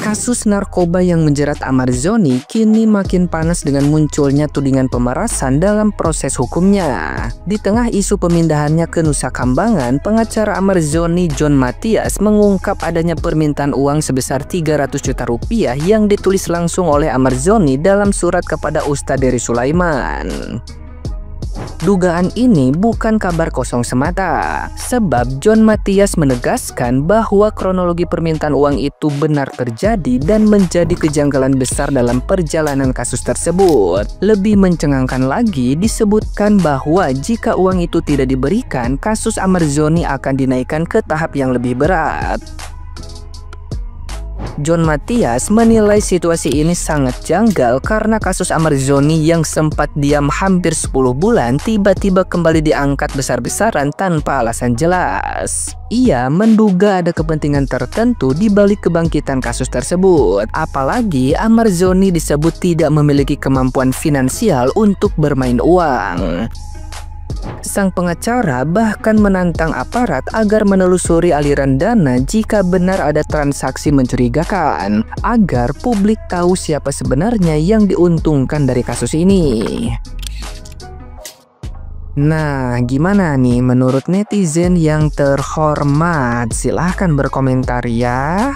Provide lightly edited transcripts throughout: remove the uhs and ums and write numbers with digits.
Kasus narkoba yang menjerat Ahmad Zoni kini makin panas dengan munculnya tudingan pemerasan dalam proses hukumnya. Di tengah isu pemindahannya ke Nusa Kambangan, pengacara Ahmad Zoni John Matias mengungkap adanya permintaan uang sebesar 300 juta rupiah yang ditulis langsung oleh Ahmad Zoni dalam surat kepada Ustadz Dery Sulaiman. Dugaan ini bukan kabar kosong semata, sebab John Matias menegaskan bahwa kronologi permintaan uang itu benar terjadi dan menjadi kejanggalan besar dalam perjalanan kasus tersebut. Lebih mencengangkan lagi, disebutkan bahwa jika uang itu tidak diberikan, kasus Ahmad Zoni akan dinaikkan ke tahap yang lebih berat. John Matias menilai situasi ini sangat janggal karena kasus Ahmad Zoni yang sempat diam hampir 10 bulan tiba-tiba kembali diangkat besar-besaran tanpa alasan jelas. Ia menduga ada kepentingan tertentu di balik kebangkitan kasus tersebut. Apalagi Ahmad Zoni disebut tidak memiliki kemampuan finansial untuk bermain uang. Sang pengacara bahkan menantang aparat agar menelusuri aliran dana jika benar ada transaksi mencurigakan, agar publik tahu siapa sebenarnya yang diuntungkan dari kasus ini. Nah, gimana nih menurut netizen yang terhormat? Silahkan berkomentar ya.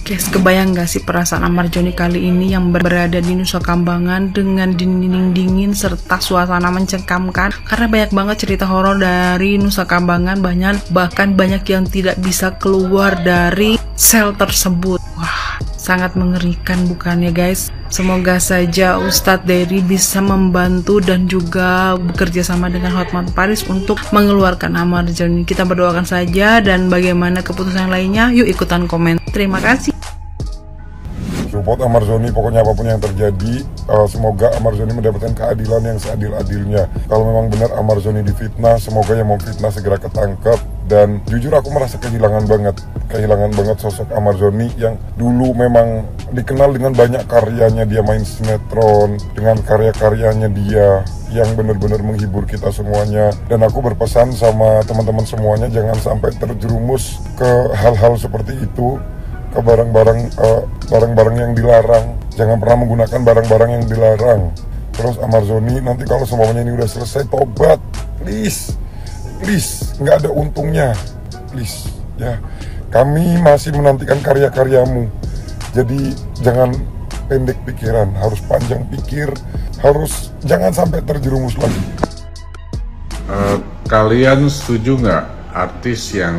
Guys, kebayang gak sih perasaan Ahmad Zoni kali ini yang berada di Nusa Kambangan dengan dinding dingin serta suasana mencengkamkan? Karena banyak banget cerita horor dari Nusa Kambangan, bahkan banyak yang tidak bisa keluar dari sel tersebut. Wah, sangat mengerikan bukannya guys? Semoga saja Ustadz Dery bisa membantu dan juga bekerja sama dengan Hotman Paris untuk mengeluarkan Ahmad Zoni. Kita berdoakan saja, dan bagaimana keputusan lainnya yuk ikutan komen. Terima kasih. Support Ahmad Zoni, pokoknya apapun yang terjadi, semoga Ahmad Zoni mendapatkan keadilan yang seadil-adilnya. Kalau memang benar Ahmad Zoni difitnah, semoga yang memfitnah segera ketangkep. Dan jujur aku merasa kehilangan banget sosok Ahmad Zoni yang dulu memang dikenal dengan banyak karyanya. Dia main sinetron, dengan karya-karyanya dia yang benar-benar menghibur kita semuanya. Dan aku berpesan sama teman-teman semuanya, jangan sampai terjerumus ke hal-hal seperti itu, ke barang-barang yang dilarang. Jangan pernah menggunakan barang-barang yang dilarang. Terus Ahmad Zoni, nanti kalau semuanya ini udah selesai, tobat, please, nggak ada untungnya, please ya. Kami masih menantikan karya-karyamu, jadi jangan pendek pikiran, harus panjang pikir, jangan sampai terjerumus lagi. Kalian setuju nggak artis yang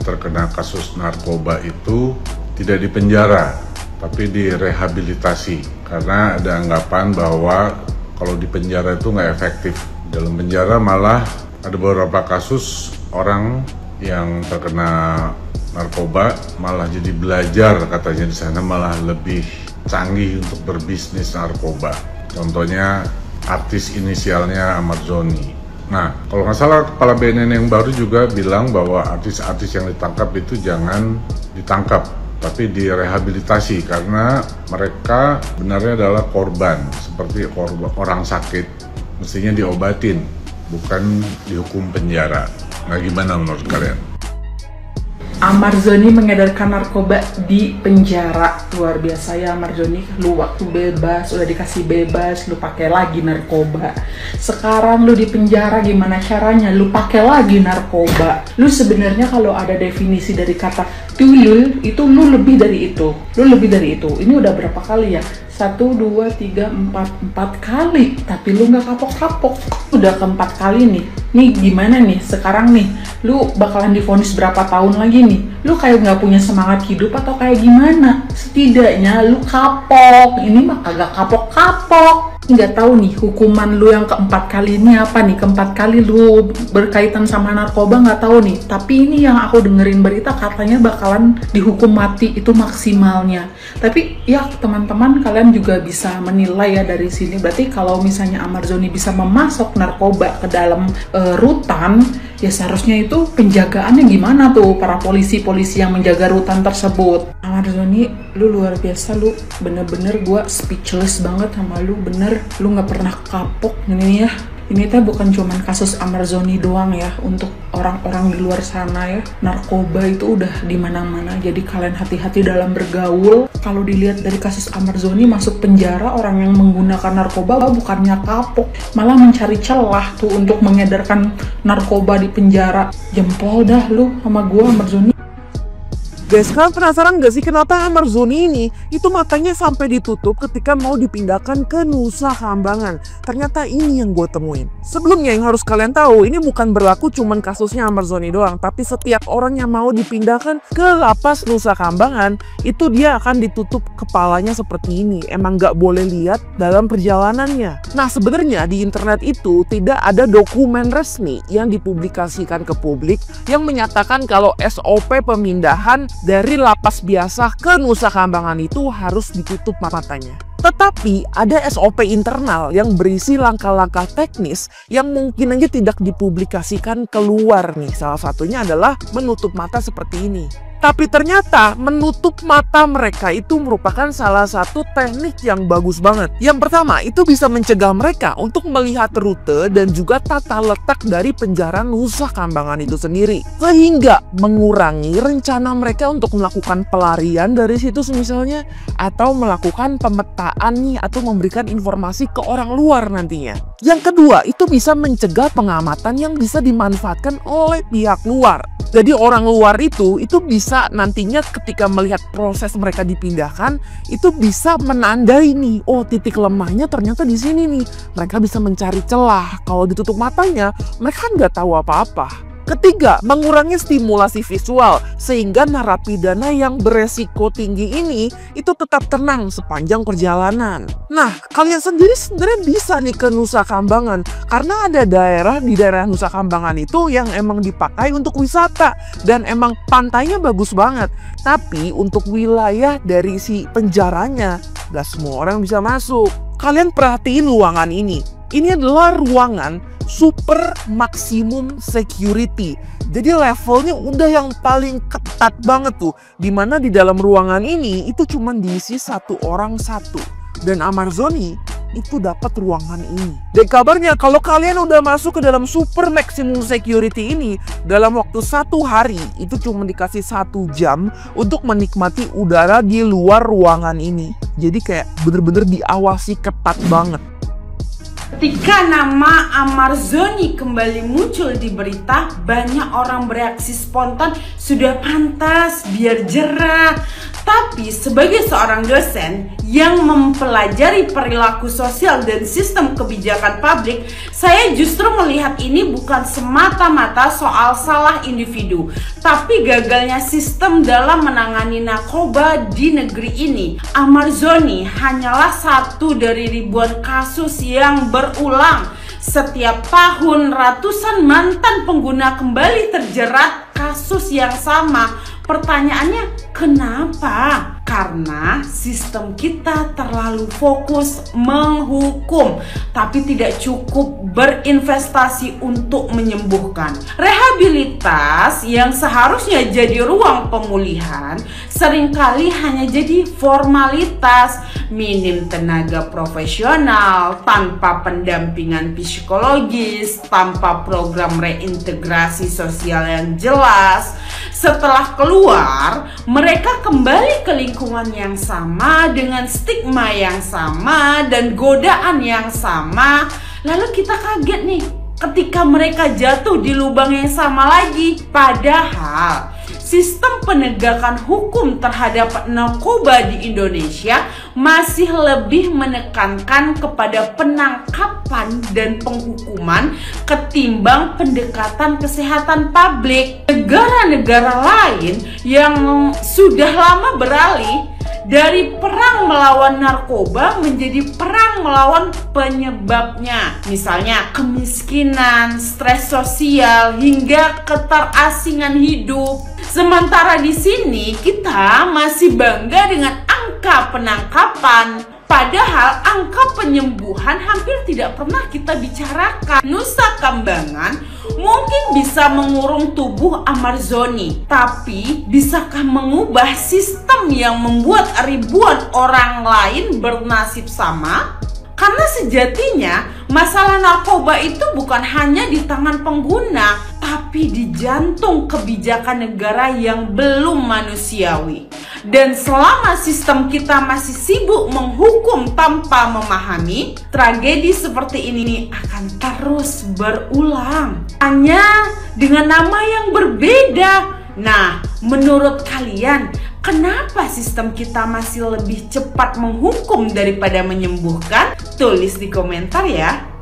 terkena kasus narkoba itu tidak dipenjara, tapi direhabilitasi? Karena ada anggapan bahwa kalau dipenjara itu nggak efektif. Dalam penjara malah ada beberapa kasus orang yang terkena narkoba malah jadi belajar, katanya di sana malah lebih canggih untuk berbisnis narkoba. Contohnya artis inisialnya Ahmad Zoni. Nah, kalau nggak salah kepala BNN yang baru juga bilang bahwa artis-artis yang ditangkap itu jangan ditangkap, tapi direhabilitasi, karena mereka benarnya adalah korban, seperti orang sakit, mestinya diobatin, bukan dihukum penjara. Nah, gimana menurut kalian? Ahmad Zoni mengedarkan narkoba di penjara, luar biasa ya Ahmad Zoni. Lu waktu bebas, udah dikasih bebas, lu pakai lagi narkoba. Sekarang lu di penjara, gimana caranya lu pakai lagi narkoba? Lu sebenarnya kalau ada definisi dari kata tuyul, itu lu lebih dari itu. Ini udah berapa kali ya? 1, 2, 3, 4 kali, tapi lu nggak kapok-kapok. Udah keempat kali nih. Nih gimana nih sekarang nih? Lu bakalan divonis berapa tahun lagi nih? Lu kayak nggak punya semangat hidup atau kayak gimana? Setidaknya lu kapok. Ini mah kagak kapok-kapok. Nggak tahu nih hukuman lu yang keempat kali ini apa nih? Keempat kali lu berkaitan sama narkoba, nggak tahu nih. Tapi ini yang aku dengerin berita katanya bakalan dihukum mati, itu maksimalnya. Tapi ya teman-teman, kalian juga bisa menilai ya dari sini. Berarti kalau misalnya Ahmad Zoni bisa memasok narkoba ke dalam rutan, ya seharusnya itu penjagaannya gimana tuh para polisi-polisi yang menjaga rutan tersebut. Ahmad Zoni, lu luar biasa, lu bener-bener gua speechless banget sama lu, bener, lu nggak pernah kapok ini ya. Ini teh bukan cuman kasus Amarzoni doang ya, untuk orang-orang di luar sana ya. Narkoba itu udah di mana-mana, jadi kalian hati-hati dalam bergaul. Kalau dilihat dari kasus Amarzoni masuk penjara, orang yang menggunakan narkoba bukannya kapok, malah mencari celah tuh untuk mengedarkan narkoba di penjara. Jempol dah lu sama gua, Amarzoni. Guys, kalian penasaran gak sih kenapa Amarzoni ini itu matanya sampai ditutup ketika mau dipindahkan ke Nusa Kambangan? Ternyata ini yang gue temuin. Sebelumnya yang harus kalian tahu, ini bukan berlaku cuman kasusnya Amarzoni doang, tapi setiap orang yang mau dipindahkan ke lapas Nusa Kambangan itu dia akan ditutup kepalanya seperti ini. Emang gak boleh lihat dalam perjalanannya. Nah, sebenarnya di internet itu tidak ada dokumen resmi yang dipublikasikan ke publik yang menyatakan kalau SOP pemindahan dari lapas biasa ke Nusa Kambangan itu harus ditutup matanya. Tetapi ada SOP internal yang berisi langkah-langkah teknis yang mungkin aja tidak dipublikasikan keluar nih. Salah satunya adalah menutup mata seperti ini. Tapi ternyata menutup mata mereka itu merupakan salah satu teknik yang bagus banget. Yang pertama, itu bisa mencegah mereka untuk melihat rute dan juga tata letak dari penjara Nusa Kambangan itu sendiri. Sehingga mengurangi rencana mereka untuk melakukan pelarian dari situ misalnya, atau melakukan pemetaan nih, atau memberikan informasi ke orang luar nantinya. Yang kedua, itu bisa mencegah pengamatan yang bisa dimanfaatkan oleh pihak luar. Jadi orang luar itu bisa nantinya ketika melihat proses mereka dipindahkan, itu bisa menandai nih, oh titik lemahnya ternyata di sini nih. Mereka bisa mencari celah. Kalau ditutup matanya, mereka nggak tahu apa-apa. Ketiga, mengurangi stimulasi visual sehingga narapidana yang beresiko tinggi ini itu tetap tenang sepanjang perjalanan. Nah, kalian sendiri sebenarnya bisa nih ke Nusa Kambangan karena ada daerah di daerah Nusa Kambangan itu yang emang dipakai untuk wisata dan emang pantainya bagus banget. Tapi untuk wilayah dari si penjaranya, gak semua orang bisa masuk. Kalian perhatiin ruangan ini. Ini adalah ruangan super maksimum security. Jadi levelnya udah yang paling ketat banget tuh. Dimana di dalam ruangan ini itu cuma diisi satu orang satu. Dan Amarzoni itu dapat ruangan ini. Dan kabarnya kalau kalian udah masuk ke dalam super maximum security ini, dalam waktu 1 hari itu cuma dikasih 1 jam untuk menikmati udara di luar ruangan ini. Jadi kayak bener-bener diawasi ketat banget. Ketika nama Amarzoni kembali muncul di berita, banyak orang bereaksi spontan, sudah pantas, biar jerah. Tapi sebagai seorang dosen yang mempelajari perilaku sosial dan sistem kebijakan publik, saya justru melihat ini bukan semata-mata soal salah individu, tapi gagalnya sistem dalam menangani narkoba di negeri ini. Amarzoni hanyalah satu dari ribuan kasus yang berulang. Setiap tahun ratusan mantan pengguna kembali terjerat kasus yang sama. Pertanyaannya, kenapa? Karena sistem kita terlalu fokus menghukum, tapi tidak cukup berinvestasi untuk menyembuhkan. Rehabilitas yang seharusnya jadi ruang pemulihan seringkali hanya jadi formalitas, minim tenaga profesional, tanpa pendampingan psikologis, tanpa program reintegrasi sosial yang jelas. Setelah keluar, mereka kembali ke lingkungan yang sama dengan stigma yang sama dan godaan yang sama. Lalu kita kaget nih ketika mereka jatuh di lubang yang sama lagi. Padahal sistem penegakan hukum terhadap narkoba di Indonesia masih lebih menekankan kepada penangkapan dan penghukuman ketimbang pendekatan kesehatan publik. Negara-negara lain yang sudah lama beralih dari perang melawan narkoba menjadi perang melawan penyebabnya. Misalnya kemiskinan, stres sosial, hingga keterasingan hidup. Sementara di sini kita masih bangga dengan angka penangkapan, padahal angka penyembuhan hampir tidak pernah kita bicarakan. Nusa Kambangan mungkin bisa mengurung tubuh Amarzoni, tapi bisakah mengubah sistem yang membuat ribuan orang lain bernasib sama? Karena sejatinya Masalah narkoba itu bukan hanya di tangan pengguna, tapi di jantung kebijakan negara yang belum manusiawi. Dan selama sistem kita masih sibuk menghukum tanpa memahami, tragedi seperti ini akan terus berulang, hanya dengan nama yang berbeda. Nah, menurut kalian, kenapa sistem kita masih lebih cepat menghukum daripada menyembuhkan? Tulis di komentar ya.